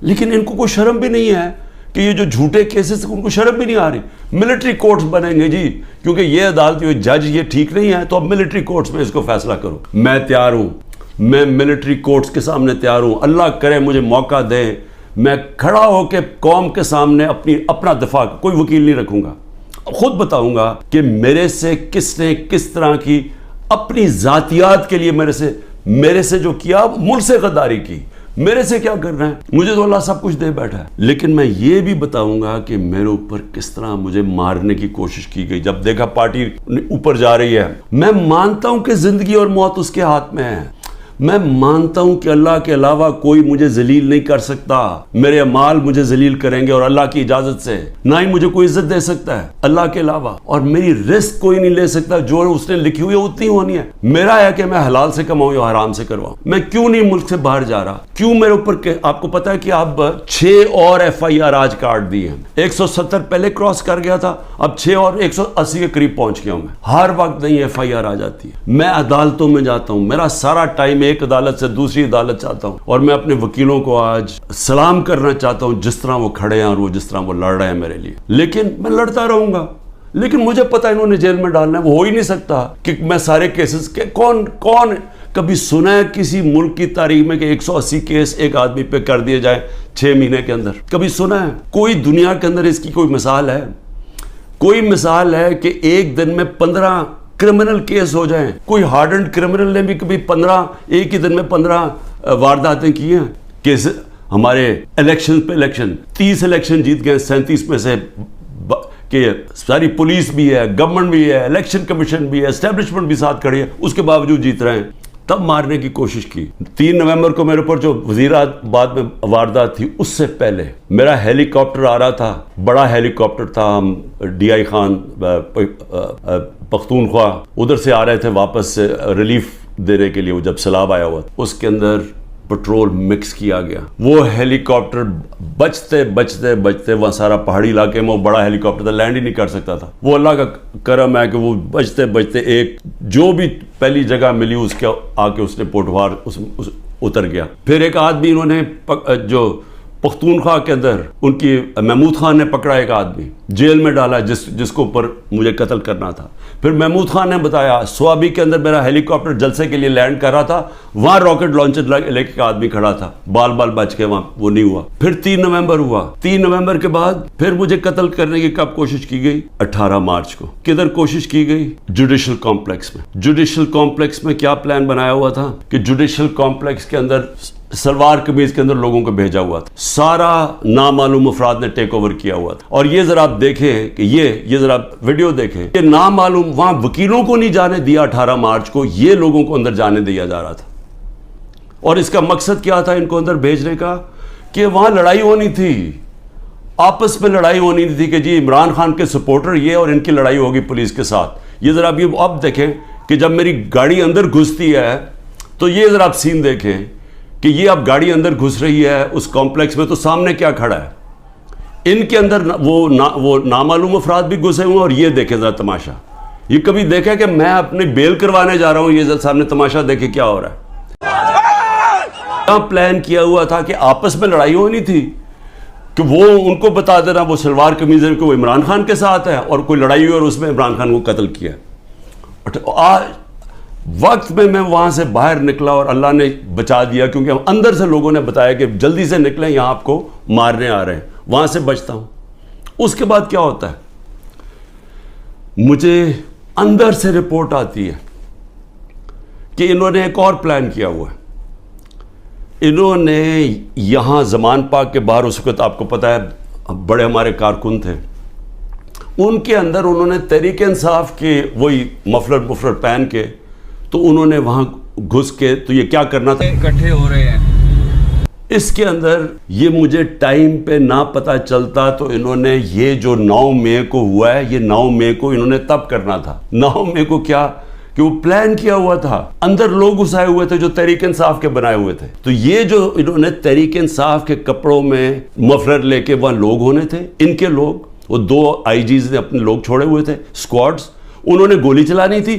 لیکن ان کو کوئی شرم بھی نہیں ہے کہ یہ جو جھوٹے کیسز ان کو شرم بھی نہیں آ رہی. ملٹری کورٹس بنیں گے جی, کیونکہ یہ عدالت جج یہ ٹھیک نہیں ہے تو اب ملٹری کورٹس میں اس کو فیصلہ کرو. میں تیار ہوں, میں ملٹری کورٹس کے سامنے تیار ہوں. اللہ کرے مجھے موقع دے, میں کھڑا ہو کے قوم کے سامنے اپنا دفاع, کوئی وکیل نہیں رکھوں گا, خود بتاؤں گا کہ میرے سے کس نے کس طرح کی اپنی ذاتیات کے لیے میرے سے جو کیا, ملک سے غداری کی, میرے سے کیا کرنا ہے. مجھے تو اللہ سب کچھ دے بیٹھا ہے, لیکن میں یہ بھی بتاؤں گا کہ میرے اوپر کس طرح مجھے مارنے کی کوشش کی گئی. جب دیکھا پارٹی اوپر جا رہی ہے, میں مانتا ہوں کہ زندگی اور موت اس کے ہاتھ میں ہے. میں مانتا ہوں کہ اللہ کے علاوہ کوئی مجھے ذلیل نہیں کر سکتا. میرے اعمال مجھے ذلیل کریں گے اور اللہ کی اجازت سے, نہ ہی مجھے کوئی عزت دے سکتا ہے اللہ کے علاوہ, اور میری رزق کوئی نہیں لے سکتا. جو اس نے لکھی ہوئی ہے اتنی ہونی ہے. میرا ہے کہ میں حلال سے کماؤں یا حرام سے کرواؤں. میں کیوں نہیں ملک سے باہر جا رہا, کیوں میرے اوپر آپ کو پتا ہے کہ اب 6 اور FIR آج کاٹ دی ہیں. 170 پہلے کراس کر گیا تھا, اب 6 اور 180 کے قریب پہنچ گیا ہوں. میں ہر وقت نہیں FIR آ جاتی ہے. میں عدالتوں میں جاتا ہوں, میرا سارا ٹائم ایک عدالت سے دوسری عدالت چاہتا ہوں, اور میں اپنے وکیلوں کو آج سلام کرنا چاہتا ہوں جس طرح وہ کھڑے ہیں اور وہ جس طرح وہ لڑ رہے ہیں میرے لیے. لیکن میں لڑتا رہوں گا, لیکن مجھے پتا انہوں نے جیل میں ڈالنا ہے. وہ ہو ہی نہیں سکتا کہ میں سارے کیسز کے کون کبھی سنا ہے کسی ملک کی تاریخ میں کہ 180 کیس ایک آدمی پہ کر دیے جائیں 6 مہینے کے اندر؟ کبھی سنا ہے؟ کوئی دنیا کے اندر اس کی کوئی مثال ہے؟ کوئی مثال ہے کہ ایک دن میں 15 کرمنل کیس ہو جائیں؟ کوئی ہارڈنڈ کرمنل نے بھی کبھی 15 ایک ہی دن میں 15 وارداتیں کی ہیں؟ کیس ہمارے الیکشن پہ الیکشن 30 الیکشن جیت گئے, 37 میں سے کہ ساری پولیس بھی ہے, گورنمنٹ بھی ہے, الیکشن کمیشن بھی ہے, اسٹیبلشمنٹ بھی ساتھ کھڑی ہے, اس کے باوجود جیت رہے ہیں. تب مارنے کی کوشش کی. 3 نومبر کو میرے اوپر جو وزیرآباد میں واردات تھی, اس سے پہلے میرا ہیلی کاپٹر آ رہا تھا, بڑا ہیلی کاپٹر تھا, ہم DI خان پختونخوا ادھر سے آ رہے تھے واپس سے ریلیف دینے کے لیے, وہ جب سیلاب آیا ہوا, اس کے اندر پٹرول مکس کیا گیا. وہ ہیلی کاپٹر بچتے بچتے بچتے وہاں سارا پہاڑی علاقے میں, وہ بڑا ہیلی کاپٹر تھا, لینڈ ہی نہیں کر سکتا تھا. وہ اللہ کا کرم ہے کہ وہ بچتے بچتے ایک جو بھی پہلی جگہ ملی اس کے آ کے اس نے پوٹوار اتر گیا. پھر ایک آدمی انہوں نے جو پختونخوا کے اندر ان کی محمود خان نے پکڑا, ایک آدمی جیل میں ڈالا جس کو اوپر مجھے قتل کرنا تھا. پھر محمود خان نے بتایا سوابی کے اندر میرا ہیلی کاپٹر جلسے کے لیے لینڈ کر رہا تھا, وہاں راکٹ لانچر لے کے آدمی کھڑا تھا, بال بچ کے وہاں وہ نہیں ہوا. پھر 3 نومبر ہوا. 3 نومبر کے بعد پھر مجھے قتل کرنے کی کب کوشش کی گئی؟ 18 مارچ کو. کدھر کوشش کی گئی؟ جوڈیشل کمپلیکس میں. جوڈیشل کمپلیکس میں کیا پلان بنایا ہوا تھا کہ جوڈیشل کمپلیکس کے اندر سلوار قمیض کے اندر لوگوں کو بھیجا ہوا تھا. سارا نامعلوم افراد نے ٹیک اوور کیا ہوا تھا. اور یہ ذرا آپ دیکھیں کہ یہ ذرا ویڈیو دیکھیں کہ نامعلوم وہاں وکیلوں کو نہیں جانے دیا 18 مارچ کو, یہ لوگوں کو اندر جانے دیا جا رہا تھا. اور اس کا مقصد کیا تھا ان کو اندر بھیجنے کا؟ کہ وہاں لڑائی ہونی تھی, آپس میں لڑائی ہونی تھی کہ جی عمران خان کے سپورٹر یہ اور ان کی لڑائی ہوگی پولیس کے ساتھ. یہ ذرا اب دیکھیں کہ جب میری گاڑی اندر گھستی ہے تو یہ ذرا آپ سین دیکھیں کہ یہ اب گاڑی اندر گھس رہی ہے اس کمپلیکس میں, تو سامنے کیا کھڑا ہے؟ ان کے اندر وہ نامعلوم افراد بھی گھسے ہوئے, اور یہ دیکھیں ذرا تماشا. یہ کبھی دیکھا کہ میں اپنی بیل کروانے جا رہا ہوں, یہ سامنے تماشا دیکھیں کیا ہو رہا ہے. پلان کیا ہوا تھا کہ آپس میں لڑائی ہونی تھی کہ وہ ان کو بتا دینا وہ سلوار قمیض کہ وہ عمران خان کے ساتھ ہے, اور کوئی لڑائی ہوئی اور اس میں عمران خان کو قتل کیا. آج وقت میں وہاں سے باہر نکلا اور اللہ نے بچا دیا, کیونکہ اندر سے لوگوں نے بتایا کہ جلدی سے نکلیں, یہاں آپ کو مارنے آ رہے ہیں. وہاں سے بچتا ہوں. اس کے بعد کیا ہوتا ہے, مجھے اندر سے رپورٹ آتی ہے کہ انہوں نے ایک اور پلان کیا ہوا ہے. انہوں نے یہاں زمان پاک کے باہر, اس وقت آپ کو پتہ ہے بڑے ہمارے کارکن تھے, ان کے اندر انہوں نے تحریک انصاف کے وہی مفلر پہن کے, تو انہوں نے وہاں گھس کے, تو یہ کیا کرنا تھا, اکٹھے ہو رہے ہیں. اس کے اندر یہ مجھے ٹائم پہ نہ پتہ چلتا تو انہوں نے یہ جو 9 مئی کو ہوا ہے, یہ 9 مئی کو انہوں نے تب کرنا تھا. 9 مئی کو کیا کہ وہ پلان کیا ہوا تھا, اندر لوگ گھسائے ہوئے تھے جو تحریک انصاف کے بنائے ہوئے تھے. تو یہ جو انہوں نے تحریک انصاف کے کپڑوں میں مفلر لے کے وہاں لوگ ہونے تھے, ان کے لوگ, وہ 2 IGs نے اپنے لوگ چھوڑے ہوئے تھے, اسکواڈز, انہوں نے گولی چلانی تھی,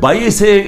22